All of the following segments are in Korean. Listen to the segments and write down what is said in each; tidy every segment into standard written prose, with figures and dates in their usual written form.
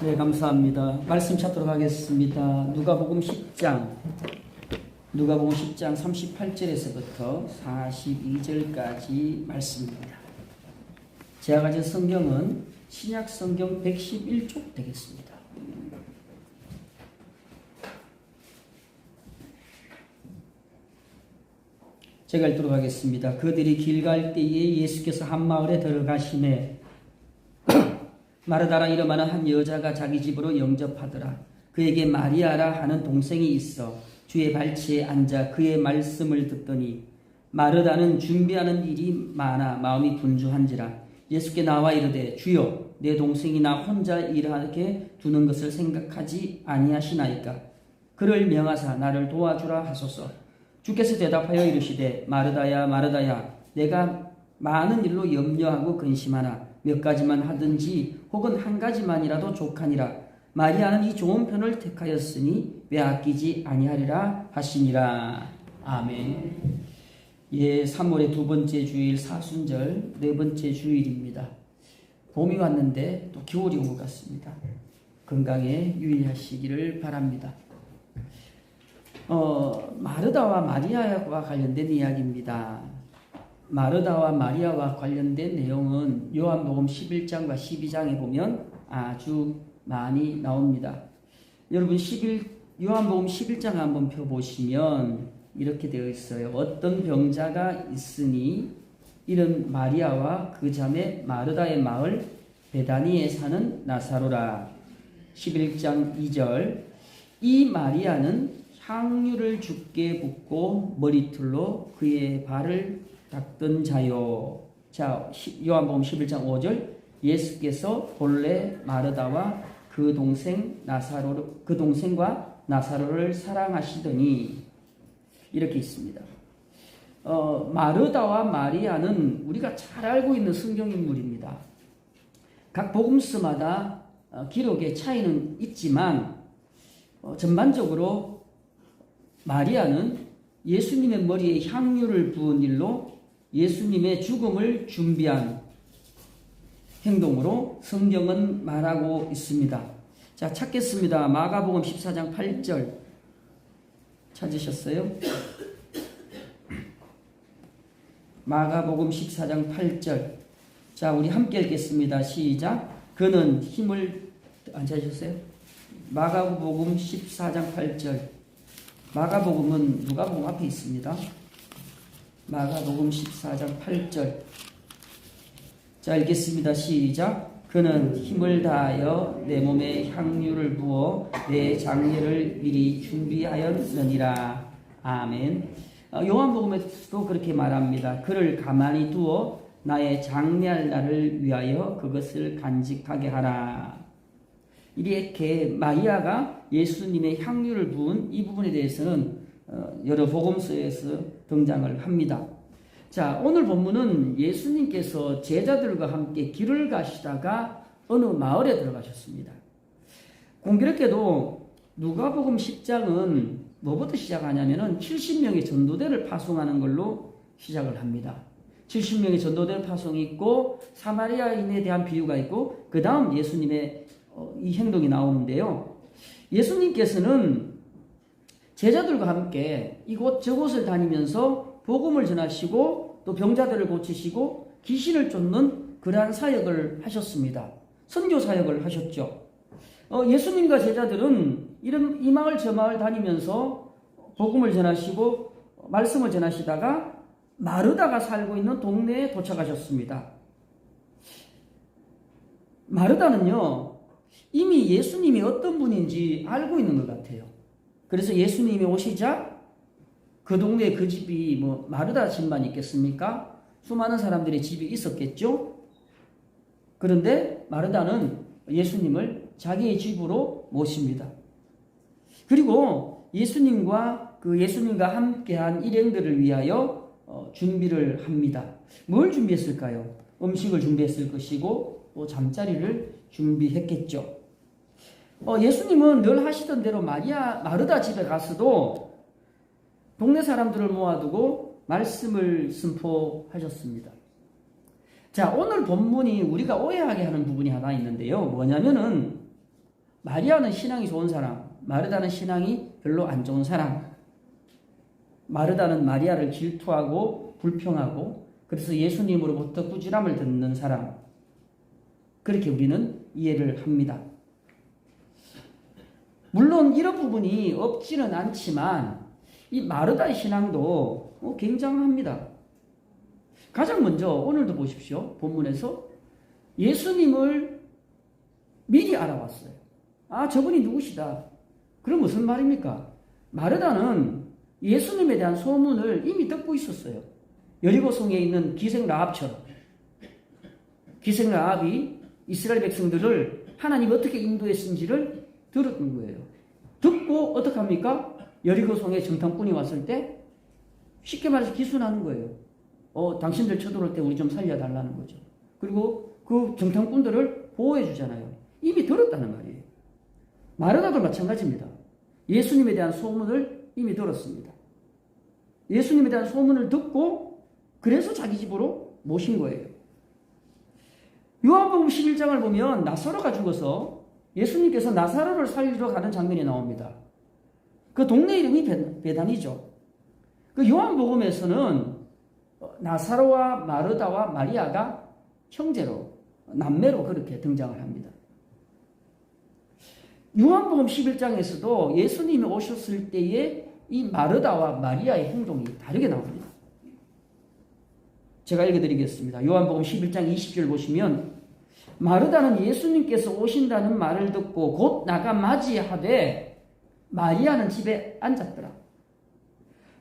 네, 감사합니다. 말씀 찾도록 하겠습니다. 누가복음 10장 38절에서부터 42절까지 말씀입니다. 제가 가진 성경은 신약 성경 111쪽 되겠습니다. 제가 읽도록 하겠습니다. 그들이 길 갈 때에 예수께서 한 마을에 들어가시매 마르다라 이름하는 한 여자가 자기 집으로 영접하더라. 그에게 마리아라 하는 동생이 있어 주의 발치에 앉아 그의 말씀을 듣더니 마르다는 준비하는 일이 많아 마음이 분주한지라. 예수께 나와 이르되 주여 내 동생이 나 혼자 일하게 두는 것을 생각하지 아니하시나이까. 그를 명하사 나를 도와주라 하소서. 주께서 대답하여 이르시되 마르다야 마르다야 내가 많은 일로 염려하고 근심하나 몇 가지만 하든지 혹은 한 가지만이라도 족하니라. 마리아는 이 좋은 편을 택하였으니 왜 아끼지 아니하리라 하시니라. 아멘. 예, 3월의 두 번째 주일 사순절 네 번째 주일입니다. 봄이 왔는데 또 겨울이 온 것 같습니다. 건강에 유의하시기를 바랍니다. 마르다와 마리아와 관련된 이야기입니다. 마르다와 마리아와 관련된 내용은 요한복음 11장과 12장에 보면 아주 많이 나옵니다. 여러분 요한복음 11장 한번 펴보시면 이렇게 되어 있어요. 어떤 병자가 있으니 이른 마리아와 그 자매 마르다의 마을 베다니에 사는 나사로라. 11장 2절 이 마리아는 향유를 주께 붓고 머리털로 그의 발을 닦던 자요. 자, 요한복음 11장 5절 예수께서 본래 마르다와 그 동생과 나사로를 사랑하시더니 이렇게 있습니다. 마르다와 마리아는 우리가 잘 알고 있는 성경 인물입니다. 각 복음서마다 기록의 차이는 있지만 전반적으로 마리아는 예수님의 머리에 향유를 부은 일로 예수님의 죽음을 준비한 행동으로 성경은 말하고 있습니다. 자, 찾겠습니다. 마가복음 14장 8절 찾으셨어요? 마가복음 14장 8절. 자, 우리 함께 읽겠습니다. 시작. 그는 힘을 안 찾으셨어요? 마가복음 14장 8절. 마가복음은 누가복음 앞에 있습니다. 마가복음 14장 8절. 자, 읽겠습니다. 시작. 그는 힘을 다하여 내 몸에 향유를 부어 내 장례를 미리 준비하였느니라. 아멘. 요한복음에서도 그렇게 말합니다. 그를 가만히 두어 나의 장례할 날을 위하여 그것을 간직하게 하라. 이렇게 마리아가 예수님의 향유를 부은 이 부분에 대해서는 여러 복음서에서 등장을 합니다. 자, 오늘 본문은 예수님께서 제자들과 함께 길을 가시다가 어느 마을에 들어가셨습니다. 공교롭게도 누가복음 10장은 뭐부터 시작하냐면은 70명의 전도대를 파송하는 걸로 시작을 합니다. 70명의 전도대 파송이 있고 사마리아인에 대한 비유가 있고 그 다음 예수님의 이 행동이 나오는데요. 예수님께서는 제자들과 함께 이곳 저곳을 다니면서 복음을 전하시고 또 병자들을 고치시고 귀신을 쫓는 그러한 사역을 하셨습니다. 선교 사역을 하셨죠. 예수님과 제자들은 이 마을 저 마을 다니면서 복음을 전하시고 말씀을 전하시다가 마르다가 살고 있는 동네에 도착하셨습니다. 마르다는요, 이미 예수님이 어떤 분인지 알고 있는 것 같아요. 그래서 예수님이 오시자 그 동네에 그 집이 마르다 집만 있겠습니까? 수많은 사람들의 집이 있었겠죠? 그런데 마르다는 예수님을 자기의 집으로 모십니다. 그리고 예수님과 함께한 일행들을 위하여 준비를 합니다. 뭘 준비했을까요? 음식을 준비했을 것이고 또 잠자리를 준비했겠죠. 예수님은 늘 하시던 대로 마르다 집에 가서도 동네 사람들을 모아두고 말씀을 선포하셨습니다. 자, 오늘 본문이 우리가 오해하게 하는 부분이 하나 있는데요. 뭐냐면은 마리아는 신앙이 좋은 사람, 마르다는 신앙이 별로 안 좋은 사람. 마르다는 마리아를 질투하고 불평하고 그래서 예수님으로부터 꾸지람을 듣는 사람. 그렇게 우리는 이해를 합니다. 물론 이런 부분이 없지는 않지만 이 마르다의 신앙도 굉장합니다. 가장 먼저 오늘도 보십시오. 본문에서 예수님을 미리 알아왔어요. 아, 저분이 누구시다. 그럼 무슨 말입니까? 마르다는 예수님에 대한 소문을 이미 듣고 있었어요. 여리고성에 있는 기생 라합처럼. 기생 라합이 이스라엘 백성들을 하나님이 어떻게 인도했는지를 들었던 거예요. 듣고 어떻게 합니까? 여리고성에 정탐꾼이 왔을 때 쉽게 말해서 기순하는 거예요. 당신들 쳐들어올 때 우리 좀 살려달라는 거죠. 그리고 그 정탐꾼들을 보호해 주잖아요. 이미 들었다는 말이에요. 마르다도 마찬가지입니다. 예수님에 대한 소문을 이미 들었습니다. 예수님에 대한 소문을 듣고 그래서 자기 집으로 모신 거예요. 요한복음 11장을 보면 나사로가 죽어서 예수님께서 나사로를 살리러 가는 장면이 나옵니다. 그 동네 이름이 베다니죠. 그 요한복음에서는 나사로와 마르다와 마리아가 형제로, 남매로 그렇게 등장을 합니다. 요한복음 11장에서도 예수님이 오셨을 때에 이 마르다와 마리아의 행동이 다르게 나옵니다. 제가 읽어드리겠습니다. 요한복음 11장 20절 보시면 마르다는 예수님께서 오신다는 말을 듣고 곧 나가 맞이하되 마리아는 집에 앉았더라.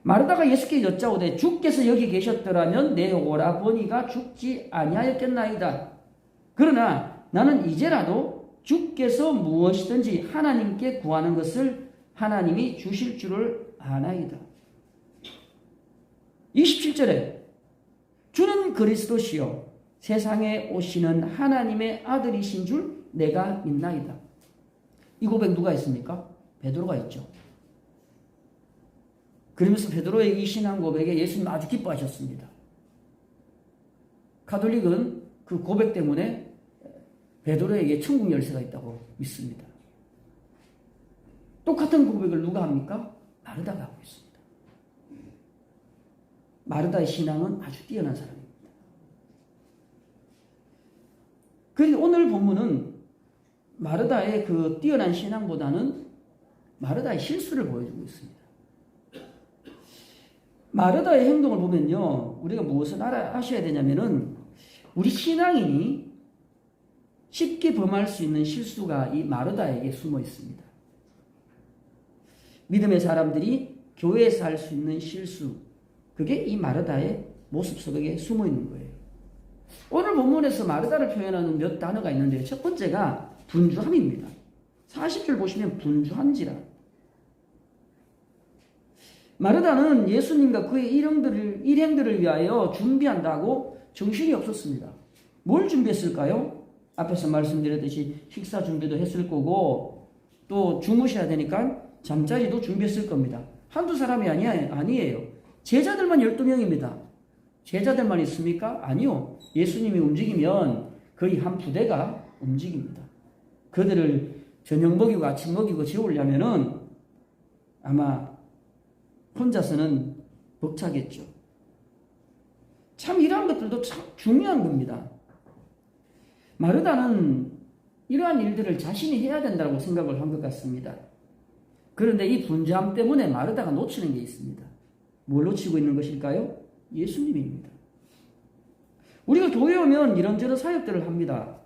마르다가 예수께 여짜오되 주께서 여기 계셨더라면 내 오라버니가 죽지 아니하였겠나이다. 그러나 나는 이제라도 주께서 무엇이든지 하나님께 구하는 것을 하나님이 주실 줄을 아나이다. 27절에 주는 그리스도시요 세상에 오시는 하나님의 아들이신 줄 내가 믿나이다. 이 고백 누가 했습니까? 베드로가 했죠. 그러면서 베드로의 이 신앙 고백에 예수님 아주 기뻐하셨습니다. 가톨릭은 그 고백 때문에 베드로에게 천국 열쇠가 있다고 믿습니다. 똑같은 고백을 누가 합니까? 마르다가 하고 있습니다. 마르다의 신앙은 아주 뛰어난 사람입니다. 그런데 오늘 본문은 마르다의 그 뛰어난 신앙보다는 마르다의 실수를 보여주고 있습니다. 마르다의 행동을 보면요, 우리가 무엇을 아셔야 되냐면은 우리 신앙인이 쉽게 범할 수 있는 실수가 이 마르다에게 숨어 있습니다. 믿음의 사람들이 교회에서 할 수 있는 실수, 그게 이 마르다의 모습 속에 숨어 있는 거예요. 오늘 본문에서 마르다를 표현하는 몇 단어가 있는데요. 첫 번째가 분주함입니다. 40절 보시면 분주한지라. 마르다는 예수님과 그의 일행들을 위하여 준비한다고 정신이 없었습니다. 뭘 준비했을까요? 앞에서 말씀드렸듯이 식사 준비도 했을 거고 또 주무셔야 되니까 잠자리도 준비했을 겁니다. 한두 사람이 아니에요. 제자들만 12명입니다. 제자들만 있습니까? 아니요. 예수님이 움직이면 거의 한 부대가 움직입니다. 그들을 저녁 먹이고 아침 먹이고 재우려면은 아마 혼자서는 벅차겠죠. 참 이러한 것들도 참 중요한 겁니다. 마르다는 이러한 일들을 자신이 해야 된다고 생각을 한 것 같습니다. 그런데 이 분주함 때문에 마르다가 놓치는 게 있습니다. 뭘 놓치고 있는 것일까요? 예수님입니다. 우리가 교회 오면 이런저런 사역들을 합니다.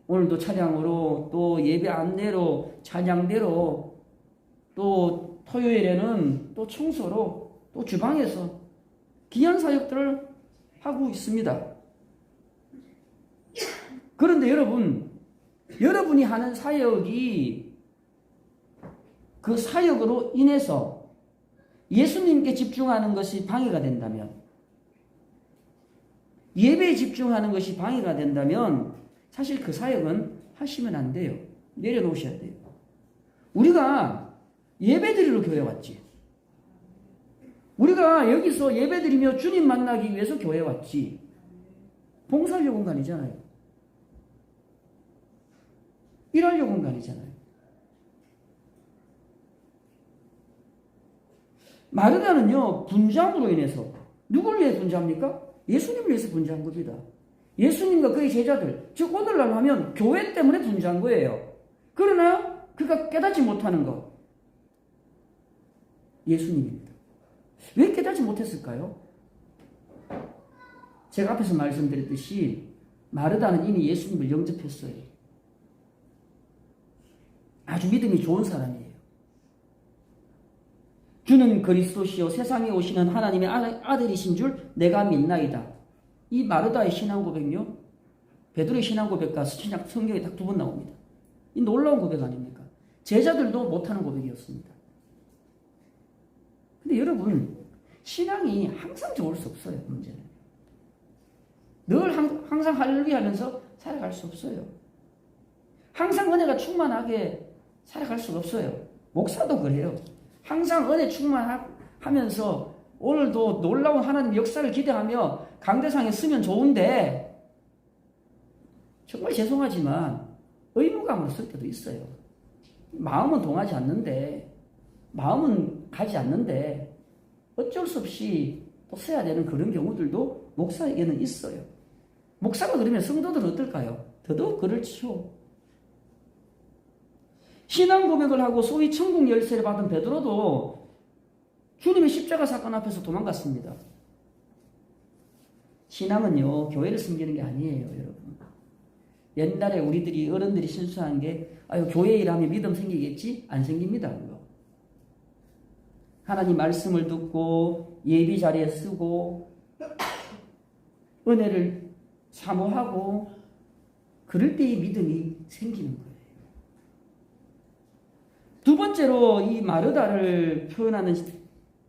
오늘도 찬양으로 또 예배 안내로 찬양대로 또 토요일에는 또 청소로 또 주방에서 귀한 사역들을 하고 있습니다. 그런데 여러분이 하는 사역이 그 사역으로 인해서 예수님께 집중하는 것이 방해가 된다면, 예배에 집중하는 것이 방해가 된다면 사실 그 사역은 하시면 안 돼요. 내려놓으셔야 돼요. 우리가 예배드리러 교회 왔지. 우리가 여기서 예배드리며 주님 만나기 위해서 교회 왔지. 봉사하려 공간이잖아요. 일하려고 한 거 아니잖아요. 마르다는요, 분주함으로 인해서 누굴 위해 분주합니까? 예수님을 위해서 분주한 겁니다. 예수님과 그의 제자들, 즉 오늘날 하면 교회 때문에 분주한 거예요. 그러나 그가 깨닫지 못하는 것, 예수님입니다. 왜 깨닫지 못했을까요? 제가 앞에서 말씀드렸듯이 마르다는 이미 예수님을 영접했어요. 아주 믿음이 좋은 사람이에요. 주는 그리스도시요 세상에 오시는 하나님의 아들이신 줄 내가 믿나이다. 이 마르다의 신앙 고백요, 베드로의 신앙 고백과 신약 성경에 딱 두 번 나옵니다. 이 놀라운 고백 아닙니까? 제자들도 못하는 고백이었습니다. 근데 여러분, 신앙이 항상 좋을 수 없어요. 문제는 늘 항상 할렐루야 하면서 살아갈 수 없어요. 항상 은혜가 충만하게 살아갈 수가 없어요. 목사도 그래요. 항상 은혜 충만하면서 오늘도 놀라운 하나님 역사를 기대하며 강대상에 쓰면 좋은데 정말 죄송하지만 의무감으로 쓸 때도 있어요. 마음은 동하지 않는데, 마음은 가지 않는데 어쩔 수 없이 또 써야 되는 그런 경우들도 목사에게는 있어요. 목사가 그러면 성도들은 어떨까요? 더더욱 그렇죠. 신앙 고백을 하고 소위 천국 열쇠를 받은 베드로도 주님의 십자가 사건 앞에서 도망갔습니다. 신앙은요, 교회를 섬기는 게 아니에요, 여러분. 옛날에 우리들이, 어른들이 실수한 게, 교회 일하면 믿음 생기겠지? 안 생깁니다, 그거. 하나님 말씀을 듣고, 예비 자리에 쓰고, 은혜를 사모하고, 그럴 때의 믿음이 생기는 거예요. 두 번째로 이 마르다를 표현하는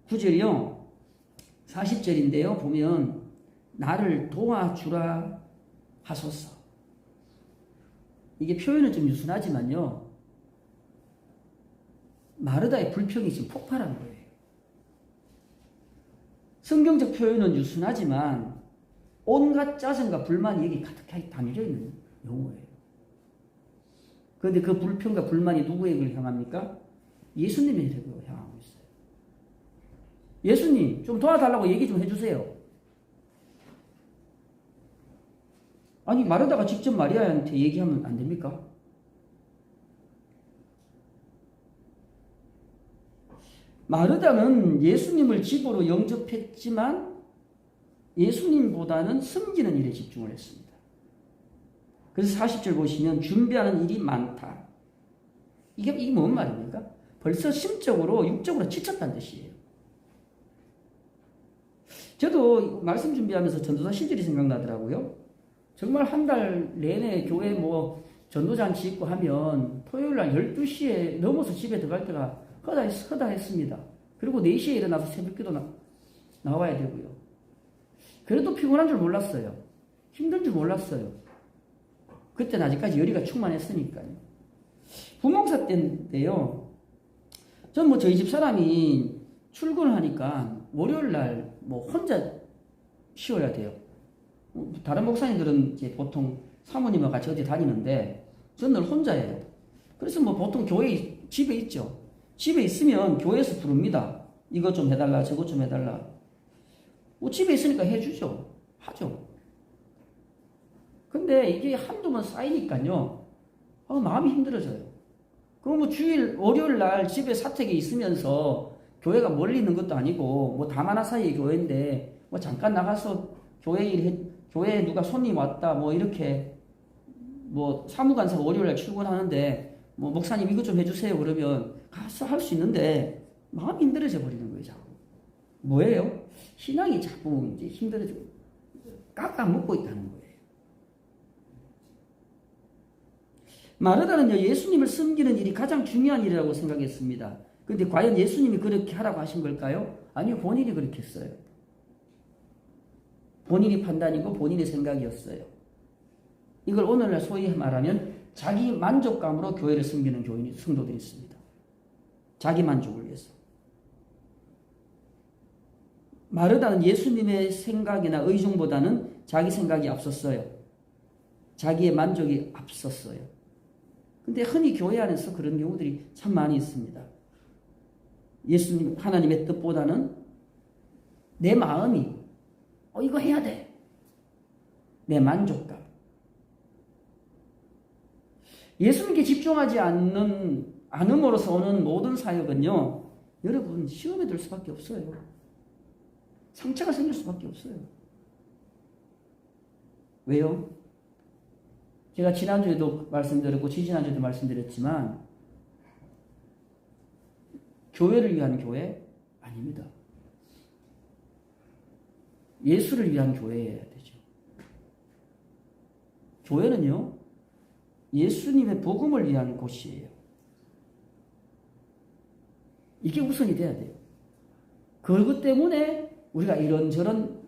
구절이요, 40절인데요. 보면 나를 도와주라 하소서. 이게 표현은 좀 유순하지만요, 마르다의 불평이 지금 폭발한 거예요. 성경적 표현은 유순하지만 온갖 짜증과 불만이 여기 가득하게 담겨 있는 용어예요. 그런데 그 불평과 불만이 누구에게 향합니까? 예수님에게 향하고 있어요. 예수님, 좀 도와달라고 얘기 좀 해주세요. 아니, 마르다가 직접 마리아한테 얘기하면 안 됩니까? 마르다는 예수님을 집으로 영접했지만 예수님보다는 섬기는 일에 집중을 했습니다. 그래서 40절 보시면 준비하는 일이 많다. 이게 뭔 말입니까? 벌써 심적으로, 육적으로 지쳤다는 뜻이에요. 저도 말씀 준비하면서 전도사 시절이 생각나더라고요. 정말 한 달 내내 교회 전도잔치 있고 하면 토요일 날 12시에 넘어서 집에 들어갈 때가 허다했습니다. 그리고 4시에 일어나서 새벽기도 나와야 되고요. 그래도 피곤한 줄 몰랐어요. 힘든 줄 몰랐어요. 그때는 아직까지 열의가 충만했으니까요. 부목사 때인데요. 전 저희 집 사람이 출근을 하니까 월요일 날 혼자 쉬어야 돼요. 다른 목사님들은 이제 보통 사모님과 같이 어디 다니는데 저는 늘 혼자예요. 그래서 보통 집에 있죠. 집에 있으면 교회에서 부릅니다. 이것 좀 해달라, 저것 좀 해달라. 집에 있으니까 해주죠. 하죠. 근데 이게 한두 번 쌓이니까요, 마음이 힘들어져요. 그럼 주일, 월요일 날 집에 사택에 있으면서 교회가 멀리 있는 것도 아니고, 다마나 사이의 교회인데, 잠깐 나가서 교회에 누가 손님 왔다, 이렇게, 사무관사가 월요일 날 출근하는데, 목사님 이것 좀 해주세요. 그러면 가서 할 수 있는데, 마음이 힘들어져 버리는 거예요, 자꾸. 뭐예요? 신앙이 자꾸 이제 힘들어지고, 깎아먹고 있다는 거예요. 마르다는요, 예수님을 섬기는 일이 가장 중요한 일이라고 생각했습니다. 그런데 과연 예수님이 그렇게 하라고 하신 걸까요? 아니요, 본인이 그렇게 했어요. 본인이 판단이고 본인의 생각이었어요. 이걸 오늘날 소위 말하면 자기 만족감으로 교회를 섬기는 성도들이 있습니다. 자기 만족을 위해서. 마르다는 예수님의 생각이나 의중보다는 자기 생각이 앞섰어요. 자기의 만족이 앞섰어요. 근데 흔히 교회 안에서 그런 경우들이 참 많이 있습니다. 예수님, 하나님의 뜻보다는 내 마음이 이거 해야 돼. 내 만족감. 예수님께 집중하지 않음으로써 오는 모든 사역은요, 여러분 시험에 들 수밖에 없어요. 상처가 생길 수밖에 없어요. 왜요? 제가 지난주에도 말씀드렸고 지지난주에도 말씀드렸지만 교회를 위한 교회 아닙니다. 예수를 위한 교회여야 되죠. 교회는요, 예수님의 복음을 위한 곳이에요. 이게 우선이 돼야 돼요. 그것 때문에 우리가 이런저런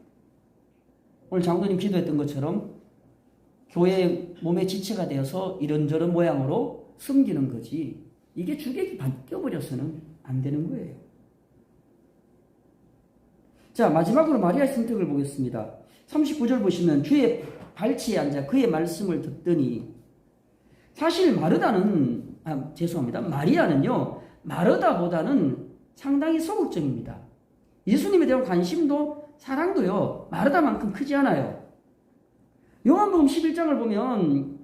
오늘 장로님 기도했던 것처럼 교회의 몸의 지체가 되어서 이런저런 모양으로 숨기는 거지, 이게 주객이 바뀌어버려서는 안 되는 거예요. 자, 마지막으로 마리아의 선택을 보겠습니다. 39절 보시면 주의 발치에 앉아 그의 말씀을 듣더니, 사실 마리아는요, 마르다보다는 상당히 소극적입니다. 예수님에 대한 관심도 사랑도요, 마르다만큼 크지 않아요. 요한복음 11장을 보면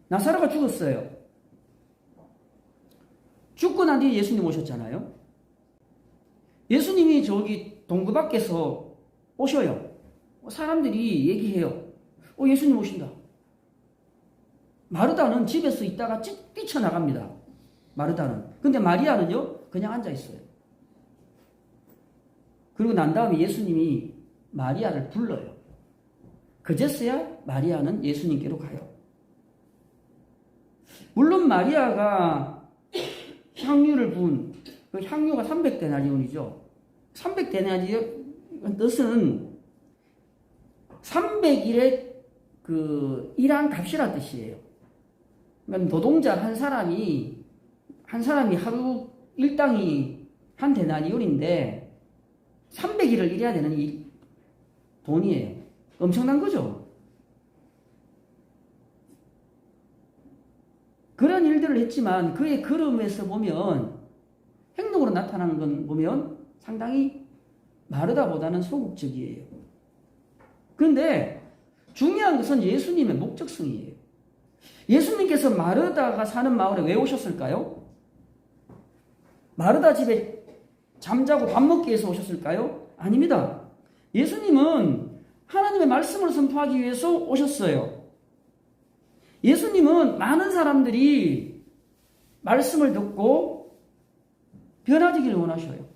나사로가 죽었어요. 죽고 난 뒤에 예수님 오셨잖아요. 예수님이 저기 동굴 밖에서 오셔요. 사람들이 얘기해요. 예수님 오신다. 마르다는 집에서 있다가 뛰쳐나갑니다. 마르다는. 근데 마리아는요, 그냥 앉아있어요. 그리고 난 다음에 예수님이 마리아를 불러요. 그제서야 마리아는 예수님께로 가요. 물론 마리아가 향유를 부은 그 향유가 300데나리온이죠. 300데나리온 뜻은 300일의 그 일한 값이란 뜻이에요. 그러니까 노동자 한 사람이 하루 일당이 한 데나리온인데 300일을 일해야 되는 이 돈이에요. 엄청난 거죠. 그런 일들을 했지만 그의 걸음에서 보면, 행동으로 나타나는 건 보면 상당히 마르다보다는 소극적이에요. 그런데 중요한 것은 예수님의 목적성이에요. 예수님께서 마르다가 사는 마을에 왜 오셨을까요? 마르다 집에 잠자고 밥 먹기 위해서 오셨을까요? 아닙니다. 예수님은 하나님의 말씀을 선포하기 위해서 오셨어요. 예수님은 많은 사람들이 말씀을 듣고 변화되기를 원하셔요.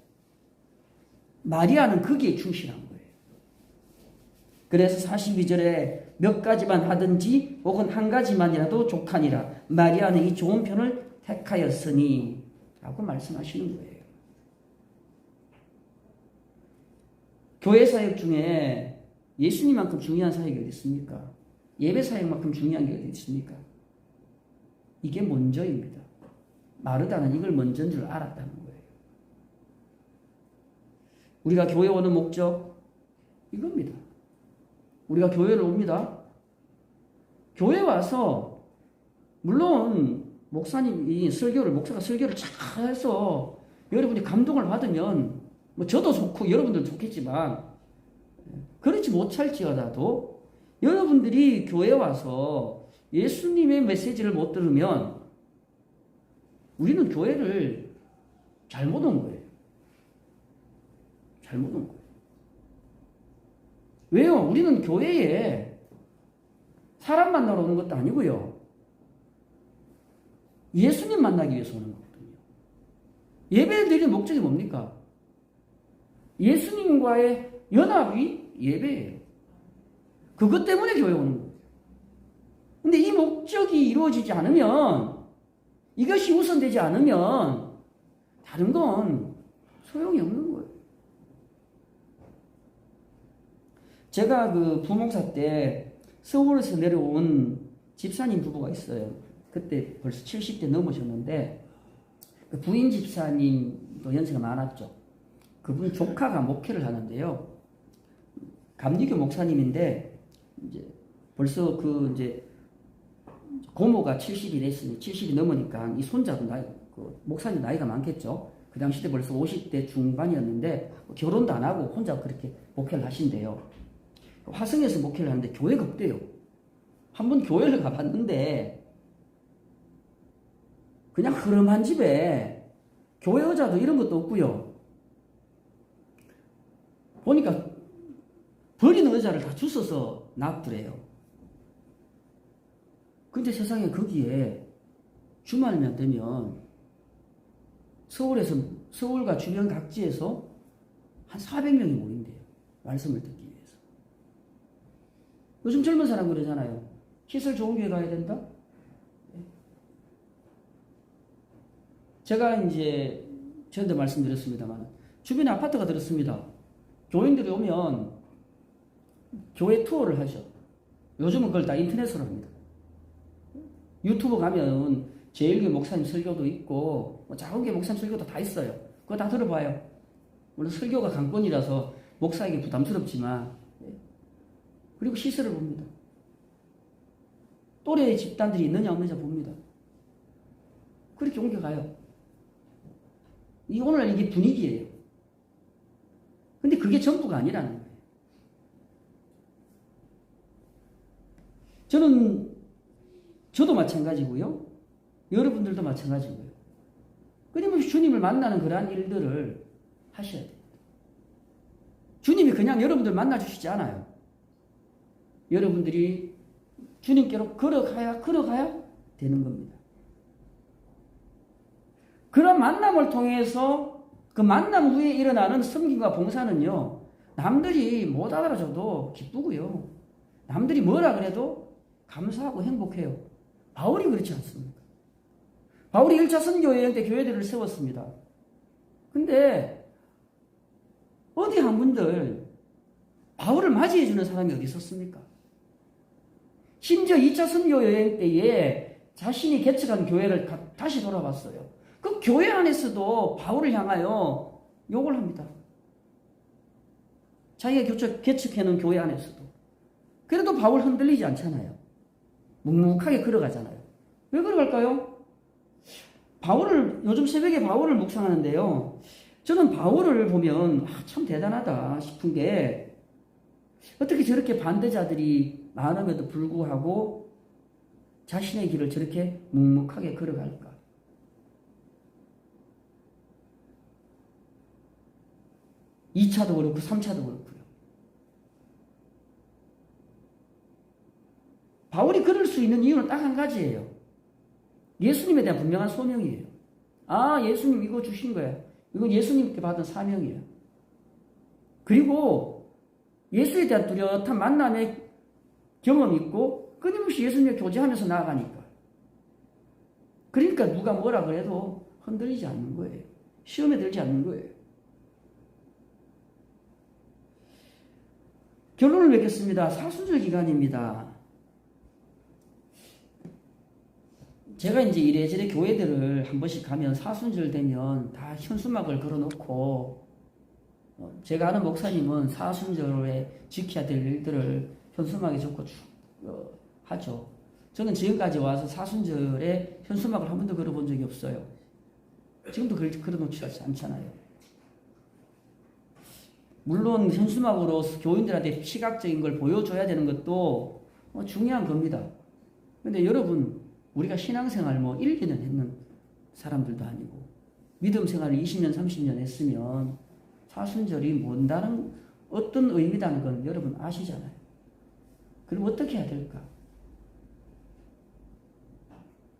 마리아는 거기에 충실한 거예요. 그래서 42절에 몇 가지만 하든지 혹은 한 가지만이라도 족하니라. 마리아는 이 좋은 편을 택하였으니 라고 말씀하시는 거예요. 교회 사역 중에 예수님만큼 중요한 사역이 어디 있습니까? 예배 사역만큼 중요한 게 어디 있습니까? 이게 먼저입니다. 마르다는 이걸 먼저인 줄 알았다는 거예요. 우리가 교회 오는 목적 이겁니다. 우리가 교회를 옵니다. 교회 와서 물론 목사가 설교를 잘 해서 여러분이 감동을 받으면 저도 좋고 여러분들도 좋겠지만, 그렇지 못할지어다도 여러분들이 교회 와서 예수님의 메시지를 못 들으면 우리는 교회를 잘못 온 거예요. 잘못 온 거예요. 왜요? 우리는 교회에 사람 만나러 오는 것도 아니고요. 예수님 만나기 위해서 오는 거거든요. 예배 드리는 목적이 뭡니까? 예수님과의 연합이 예배예요. 그것 때문에 교회 오는 거예요. 근데 이 목적이 이루어지지 않으면, 이것이 우선되지 않으면 다른 건 소용이 없는 거예요. 제가 그 부목사 때 서울에서 내려온 집사님 부부가 있어요. 그때 벌써 70대 넘으셨는데, 그 부인 집사님도 연세가 많았죠. 그분 조카가 목회를 하는데요. 감리교 목사님인데, 이제 벌써 고모가 70이 됐으니 70이 넘으니까 이 손자도 목사님 나이가 많겠죠. 그 당시 때 벌써 50대 중반이었는데 결혼도 안 하고 혼자 그렇게 목회를 하신대요. 화성에서 목회를 하는데 교회가 없대요. 한번 교회를 가봤는데 그냥 흐름한 집에 교회 의자도 이런 것도 없고요. 보니까 버린 의자를 다 주워서 놔두래요. 근데 세상에 거기에 주말만 되면 서울과 주변 각지에서 한 400명이 모인대요. 말씀을 듣기 위해서. 요즘 젊은 사람 그러잖아요. 시설 좋은 교회 가야 된다? 제가 이제 전에도 말씀드렸습니다만 주변에 아파트가 들었습니다. 교인들이 오면 교회 투어를 하죠. 요즘은 그걸 다 인터넷으로 합니다. 유튜브 가면 제1교 목사님 설교도 있고 작은 교 목사님 설교도 다 있어요. 그거 다 들어봐요. 물론 설교가 강권이라서 목사에게 부담스럽지만 그리고 시설을 봅니다. 또래의 집단들이 있느냐 없느냐 봅니다. 그렇게 옮겨가요. 오늘 이게 분위기예요. 근데 그게 전부가 아니라는 거예요. 저도 마찬가지고요. 여러분들도 마찬가지고요. 끊임없이 주님을 만나는 그러한 일들을 하셔야 돼요. 주님이 그냥 여러분들 만나주시지 않아요. 여러분들이 주님께로 걸어가야 되는 겁니다. 그런 만남을 통해서 그 만남 후에 일어나는 섬김과 봉사는요, 남들이 못 알아줘도 기쁘고요. 남들이 뭐라 그래도 감사하고 행복해요. 바울이 그렇지 않습니까? 바울이 1차 선교 여행 때 교회들을 세웠습니다. 근데 어디 한 분들 바울을 맞이해주는 사람이 어디 있었습니까? 심지어 2차 선교 여행 때에 자신이 개척한 교회를 다시 돌아봤어요. 그 교회 안에서도 바울을 향하여 욕을 합니다. 자기가 개척해놓은 교회 안에서도. 그래도 바울 흔들리지 않잖아요. 묵묵하게 걸어가잖아요. 왜 걸어갈까요? 요즘 새벽에 바울을 묵상하는데요. 저는 바울을 보면 참 대단하다 싶은 게 어떻게 저렇게 반대자들이 많음에도 불구하고 자신의 길을 저렇게 묵묵하게 걸어갈까? 2차도 그렇고 3차도 그렇고요. 바울이 그럴 수 있는 이유는 딱 한 가지예요. 예수님에 대한 분명한 소명이에요. 예수님 이거 주신 거야. 이건 예수님께 받은 사명이에요. 그리고 예수에 대한 뚜렷한 만남의 경험이 있고 끊임없이 예수님과 교제하면서 나아가니까. 그러니까 누가 뭐라 그래도 흔들리지 않는 거예요. 시험에 들지 않는 거예요. 결론을 맺겠습니다. 사순절 기간입니다. 제가 이제 이래저래 교회들을 한 번씩 가면 사순절 되면 다 현수막을 걸어놓고 제가 아는 목사님은 사순절에 지켜야 될 일들을 현수막에 적고 하죠. 저는 지금까지 와서 사순절에 현수막을 한 번도 걸어본 적이 없어요. 지금도 걸어놓지 않잖아요. 물론 현수막으로 교인들한테 시각적인 걸 보여줘야 되는 것도 중요한 겁니다. 근데 여러분, 우리가 신앙생활 1, 2년 했는 사람들도 아니고 믿음 생활을 20년, 30년 했으면 사순절이 뭔다는 어떤 의미라는 건 여러분 아시잖아요. 그럼 어떻게 해야 될까?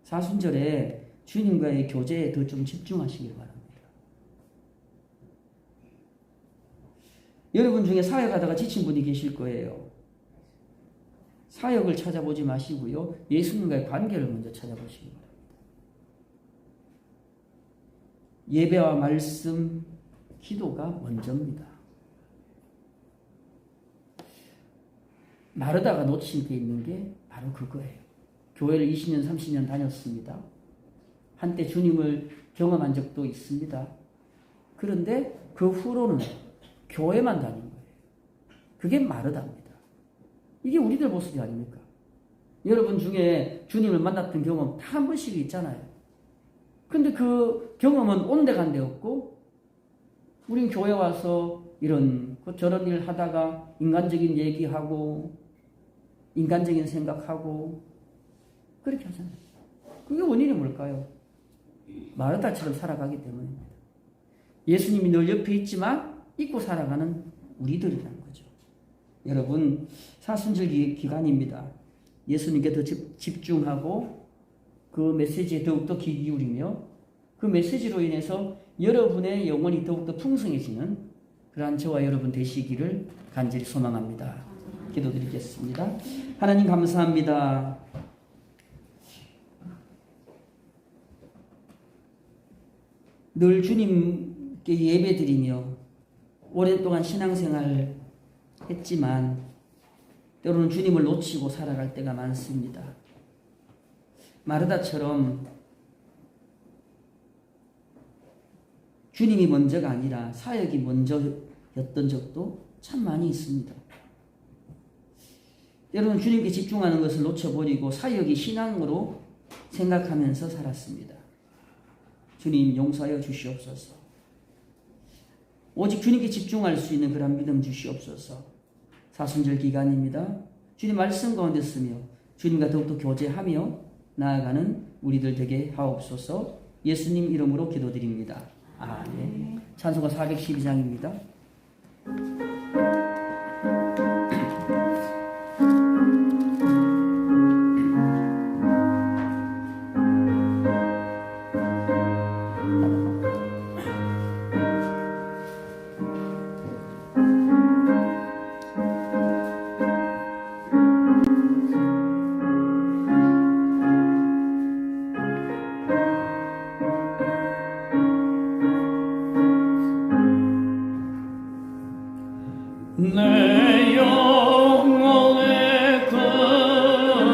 사순절에 주님과의 교제에 더 좀 집중하시길 바랍니다. 여러분 중에 사역하다가 지친 분이 계실 거예요. 사역을 찾아보지 마시고요. 예수님과의 관계를 먼저 찾아보시기 바랍니다. 예배와 말씀, 기도가 먼저입니다. 마르다가 놓친 게 있는 게 바로 그거예요. 교회를 20년, 30년 다녔습니다. 한때 주님을 경험한 적도 있습니다. 그런데 그 후로는 교회만 다닌 거예요. 그게 마르다입니다. 이게 우리들 모습이 아닙니까? 여러분 중에 주님을 만났던 경험 다 한 번씩 있잖아요. 근데 그 경험은 온데간데 없고, 우린 교회 와서 이런 저런 일 하다가 인간적인 얘기하고 인간적인 생각하고 그렇게 하잖아요. 그게 원인이 뭘까요? 마르다처럼 살아가기 때문입니다. 예수님이 늘 옆에 있지만 잊고 살아가는 우리들이라는 거죠. 여러분, 사순절 기간입니다. 예수님께 더 집중하고 그 메시지에 더욱더 귀 기울이며 그 메시지로 인해서 여러분의 영혼이 더욱더 풍성해지는 그러한 저와 여러분 되시기를 간절히 소망합니다. 기도드리겠습니다. 하나님 감사합니다. 늘 주님께 예배드리며 오랫동안 신앙생활 했지만 때로는 주님을 놓치고 살아갈 때가 많습니다. 마르다처럼 주님이 먼저가 아니라 사역이 먼저였던 적도 참 많이 있습니다. 때로는 주님께 집중하는 것을 놓쳐버리고 사역이 신앙으로 생각하면서 살았습니다. 주님 용서하여 주시옵소서. 오직 주님께 집중할 수 있는 그런 믿음 주시옵소서. 사순절 기간입니다. 주님 말씀 가운데 쓰며 주님과 더욱더 교제하며 나아가는 우리들 되게 하옵소서. 예수님 이름으로 기도드립니다. 아멘. 찬송가 412장입니다.